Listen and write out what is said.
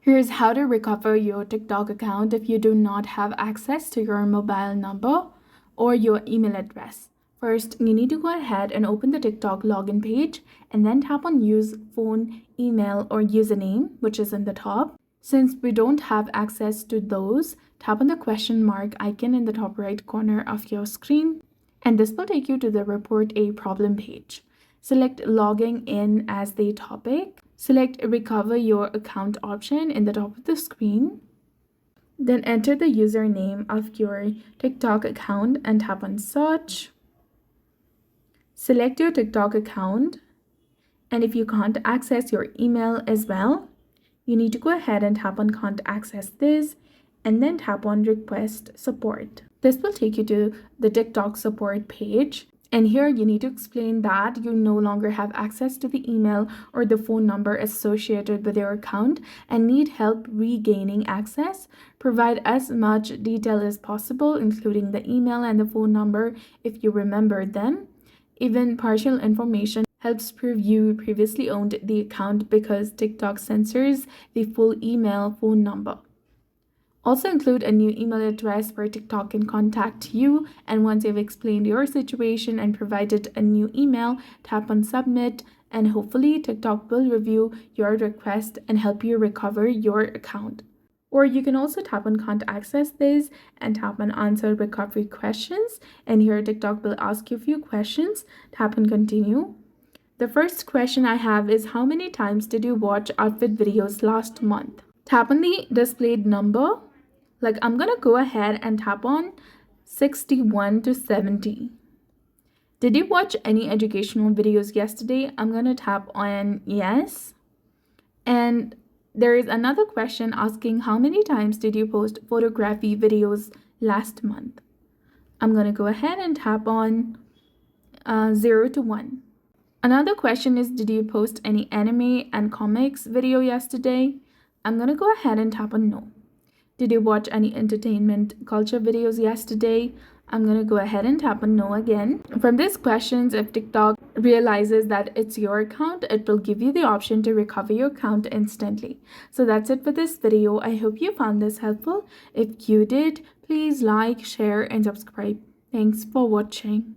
Here's how to recover your TikTok account if you do not have access to your mobile number or your email address. First, you need to go ahead and open the TikTok login page and then tap on use phone, email, or username, which is in the top. Since we don't have access to those, tap on the question mark icon in the top right corner of your screen, and this will take you to the report a problem page. Select logging in as the topic. Select recover your account option in the top of the screen. Then enter the username of your TikTok account and tap on search. Select your TikTok account. And if you can't access your email as well, you need to go ahead and tap on can't access this and then tap on request support. This will take you to the TikTok support page. And here you need to explain that you no longer have access to the email or the phone number associated with your account and need help regaining access. Provide as much detail as possible, including the email and the phone number if you remember them. Even partial information helps prove you previously owned the account because TikTok censors the full email phone number. Also include a new email address where TikTok can contact you, and once you've explained your situation and provided a new email, tap on submit, and hopefully TikTok will review your request and help you recover your account. Or you can also tap on can't access this and tap on answer recovery questions, and here TikTok will ask you a few questions. Tap on continue. The first question I have is, how many times did you watch outfit videos last month? Tap on the displayed number. Like, I'm gonna go ahead and tap on 61 to 70. Did you watch any educational videos yesterday? I'm gonna tap on yes. And there is another question asking, how many times did you post photography videos last month? I'm gonna go ahead and tap on 0 to 1. Another question is, did you post any anime and comics video yesterday? I'm gonna go ahead and tap on no. Did you watch any entertainment culture videos yesterday? I'm going to go ahead and tap on no again. From these questions, if TikTok realizes that it's your account, it will give you the option to recover your account instantly. So that's it for this video. I hope you found this helpful. If you did, please like, share, and subscribe. Thanks for watching.